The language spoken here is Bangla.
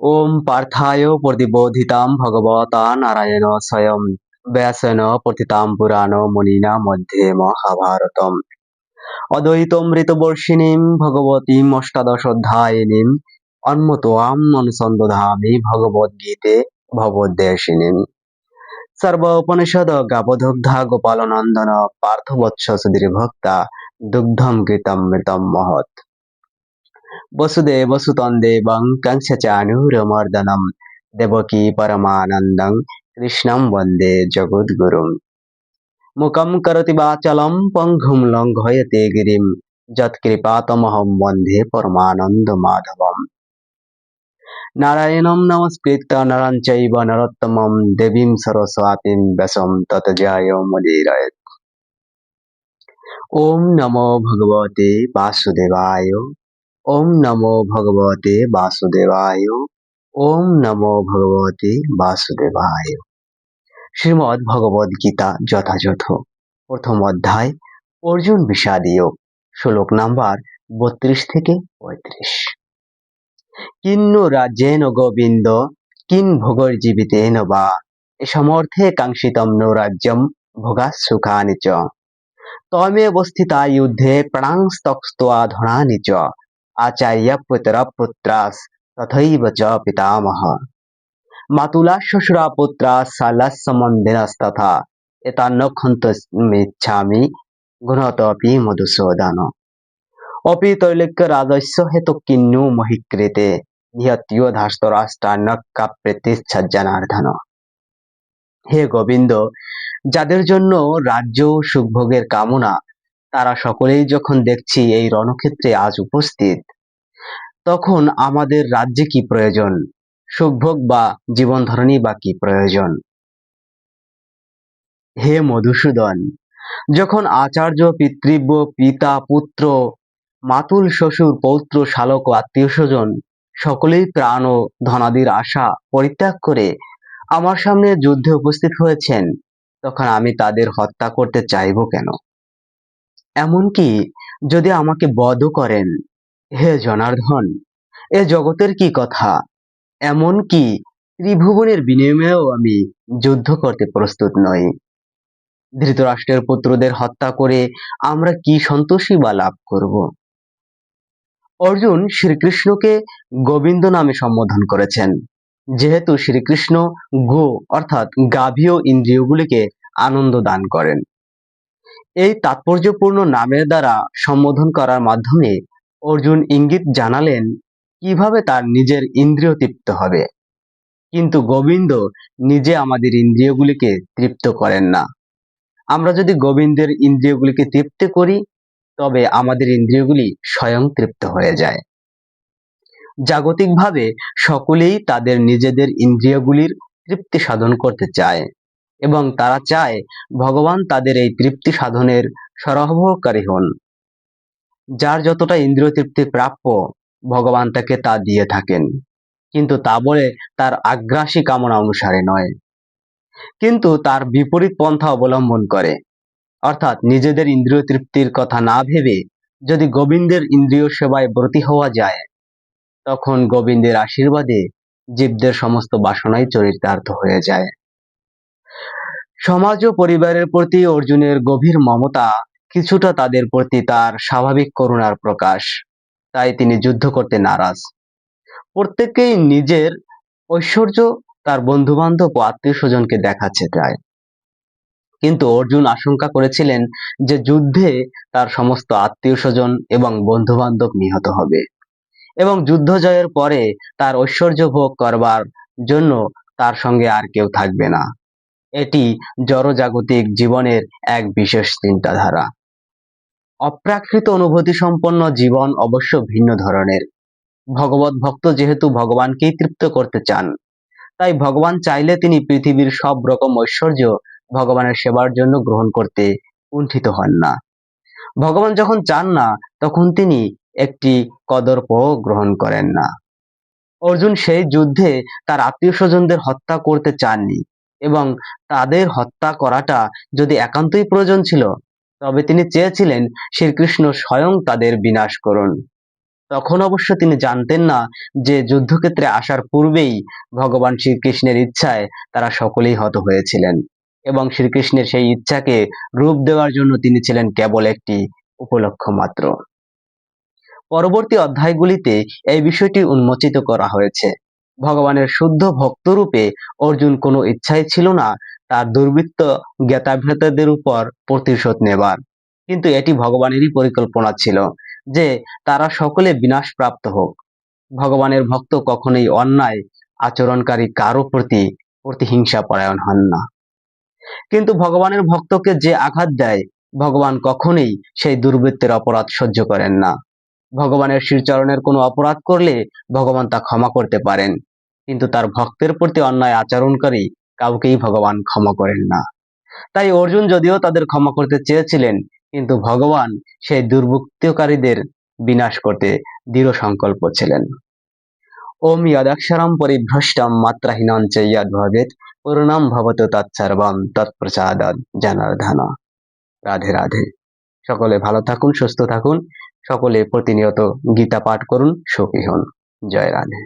ওম পার্থায় প্রতিবোধিতাম ভগবতা নারায়ণ স্বয়ং ব্যাসেন পঠিতাম পুরাণ মুনিনা মধ্যে মহাভারতম অদ্বৈতমৃতবর্ষিণীম ভগবতীম অষ্টাদশোধ্যায়িনীম অন্মত্বাম অনুসন্দধামি ভগবদ্গীতে ভগবদ্দেশিনীম সর্বোপনিষদ গাবদগ্ধা গোপালনন্দন পার্থবৎস সুধীর ভক্তা দুগ্ধম গীতম মৃতম মহৎ वसुदेवसुतं देवं कंसचाणूरमर्दनं देवकी परमानन्दं कृष्णं वन्दे जगद्गुरुम् मुखं करोति वाचालं पङ्गुं लङ्घयते गिरिं यत्कृपातमहं वन्दे परमानन्दमाधवम् नारायणं नमस्कृत्य नरं चैव नरोत्तमं देवीं सरस्वतीं व्यासं ततो जयमुदीरयेत्। ॐ नमो भगवते वासुदेवाय। ओम नमो भगवते वासुदेवाय। ओम नमो भगवते वासुदेवाय। শ্রীমদ্ ভগবদ গীতা যথাযথ প্রথম অধ্যায় অর্জুন বিষাদীয় শ্লোক নাম্বার 32 থেকে 35। কিন্নু রাজ্যেন গোবিন্দ কিং ভোগর্জীবিতেন বা এ সমর্থে কাঙ্ক্ষিতম নো রাজ্যম ভোগা সুখানি চ তমেব স্থিতা যুদ্ধে প্রাণস্তক্ত্বা ধনানি চ आचार्य पुत्र पुत्रास तथैव च पितामह मातुला श्वशुरा पुत्रा सालसमन्धिनस्तथा एतान्न खन्तुमिच्छामि गुणतोऽपि मधुसूदन अपि त्रैलोक्यराजस्य हेतु किन्नु महिकृते निहत्योधास्तराष्ट्रान्न কাপ্রেতিচ্ছজ্জনার্দন। হে গোবিন্দ, যাদের জন্য রাজ্য সুখভোগের কামনা, তারা সকলেই যখন দেখছি এই রণক্ষেত্রে আজ উপস্থিত, তখন আমাদের রাজ্যে কি প্রয়োজন, সুখভোগ বা জীবন ধারণই বা কি প্রয়োজন? হে মধুসূদন, যখন আচার্য পিতৃব্য পিতা পুত্র মাতুল শ্বশুর পৌত্র শালক ও আত্মীয় স্বজন সকলেই প্রাণ ও ধনাদির আশা পরিত্যাগ করে আমার সামনে যুদ্ধে উপস্থিত হয়েছেন, তখন আমি তাদের হত্যা করতে চাইব কেন? এমনকি যদি আমাকে বধ করেন, হে জনার্দন, এ জগতের কি কথা, এমনকি ত্রিভুবনের বিনিময়েও আমি যুদ্ধ করতে প্রস্তুত নই। ধৃতরাষ্ট্রের পুত্রদের হত্যা করে আমরা কি সন্তোষী বা লাভ করব? অর্জুন শ্রীকৃষ্ণকে গোবিন্দ নামে সম্বোধন করেছেন, যেহেতু শ্রীকৃষ্ণ গো অর্থাৎ গাভীয় ইন্দ্রিয়গুলিকে আনন্দ দান করেন। এই তাৎপর্যপূর্ণ নামের দ্বারা সম্বোধন করার মাধ্যমে অর্জুন ইঙ্গিত জানালেন কিভাবে তার নিজের ইন্দ্রিয় তৃপ্ত হবে। কিন্তু গোবিন্দ নিজে আমাদের ইন্দ্রিয়গুলিকে তৃপ্ত করেন না। আমরা যদি গোবিন্দের ইন্দ্রিয়গুলিকে তৃপ্ত করি, তবে আমাদের ইন্দ্রিয়গুলি স্বয়ং তৃপ্ত হয়ে যায়। জাগতিকভাবে সকলেই তাদের নিজেদের ইন্দ্রিয়গুলির তৃপ্তি সাধন করতে চায় এবং তারা চায় ভগবান তাদের এই তৃপ্তি সাধনের সরবরাহকারী হন। যার যতটা ইন্দ্রিয় তৃপ্তি প্রাপ্য, ভগবান তাকে তা দিয়ে থাকেন, কিন্তু তা বলে তার আগ্রাসী কামনা অনুসারে নয়, কিন্তু তার বিপরীত পন্থা অবলম্বন করে, অর্থাৎ নিজেদের ইন্দ্রিয় তৃপ্তির কথা না ভেবে যদি গোবিন্দের ইন্দ্রিয় সেবায় ব্রতী হওয়া যায়, তখন গোবিন্দের আশীর্বাদে জীবদের সমস্ত বাসনাই চরিতার্থ হয়ে যায়। সমাজ ও পরিবারের প্রতি অর্জুনের গভীর মমতা কিছুটা তাদের প্রতি তার স্বাভাবিক করুণার প্রকাশ, তাই তিনি যুদ্ধ করতে নারাজ। প্রত্যেকেই নিজের ঐশ্বর্য তার বন্ধু বান্ধব ও আত্মীয় স্বজনকে দেখাচ্ছে চায়, কিন্তু অর্জুন আশঙ্কা করেছিলেন যে যুদ্ধে তার সমস্ত আত্মীয় স্বজন এবং বন্ধু বান্ধব নিহত হবে এবং যুদ্ধ জয়ের পরে তার ঐশ্বর্য ভোগ করবার জন্য তার সঙ্গে আর কেউ থাকবে না। এটি জড়জাগতিক জীবনের এক বিশেষ চিন্তাধারা। অপ্রাকৃত অনুভূতি সম্পন্ন জীবন অবশ্য ভিন্ন ধরনের। ভগবত ভক্ত যেহেতু ভগবানকেই তৃপ্ত করতে চান, তাই ভগবান চাইলে তিনি পৃথিবীর সব রকম ঐশ্বর্য ভগবানের সেবার জন্য গ্রহণ করতে কুণ্ঠিত হন না। ভগবান যখন চান না, তখন তিনি একটি কদর্পও গ্রহণ করেন না। অর্জুন সেই যুদ্ধে তার আত্মীয় স্বজনদের হত্যা করতে চাননি, এবং তাদের হত্যা করাটা যদি একান্তই প্রয়োজন ছিল, তবে তিনি চেয়েছিলেন শ্রীকৃষ্ণ স্বয়ং তাদের বিনাশ করুন। তখন অবশ্য তিনি জানতেন না যে যুদ্ধক্ষেত্রে আসার পূর্বেই ভগবান শ্রীকৃষ্ণের ইচ্ছায় তারা সকলেই হত হয়েছিলেন এবং শ্রীকৃষ্ণের সেই ইচ্ছাকে রূপ দেওয়ার জন্য তিনি ছিলেন কেবল একটি উপলক্ষ মাত্র। পরবর্তী অধ্যায়গুলিতে এই বিষয়টি উন্মোচিত করা হয়েছে। ভগবানের শুদ্ধ ভক্তরূপে অর্জুন কোনো ইচ্ছাই ছিল না তার দুর্বৃত্ত জ্ঞাতাভ্যাতাদের উপর প্রতিশোধ নেবার, কিন্তু এটি ভগবানেরই পরিকল্পনা ছিল যে তারা সকলে বিনাশপ্রাপ্ত হোক। ভগবানের ভক্ত কখনোই অন্যায় আচরণকারী কারো প্রতি প্রতিহিংসা পরায়ণ হন না। কিন্তু ভগবানের ভক্তকে যে আঘাত দেয়, ভগবান কখনোই সেই দুর্বৃত্তের অপরাধ সহ্য করেন না। ভগবানের শ্রীচরণের কোনো অপরাধ করলে ভগবান তা ক্ষমা করতে পারেন, কিন্তু তার ভক্তের প্রতি অন্যায় আচরণকারী কাউকেই ভগবান ক্ষমা করেন না। তাই অর্জুন যদিও তাদের ক্ষমা করতে চেয়েছিলেন, কিন্তু ভগবান সেই দুর্বৃত্তকারীদের বিনাশ করতে দৃঢ় সংকল্প ছিলেন। ওম যদক্ষরম পরিভ্রষ্টম মাত্রাহীনং চ যদ্ভবেৎ পূর্ণম ভবতু তৎসর্বং তৎপ্রসাদাৎ জনার্দন। রাধে রাধে। সকলে ভালো থাকুন, সুস্থ থাকুন, সকলে প্রতিনিয়ত গীতা পাঠ করুন, সুখী হন। জয় রাধে।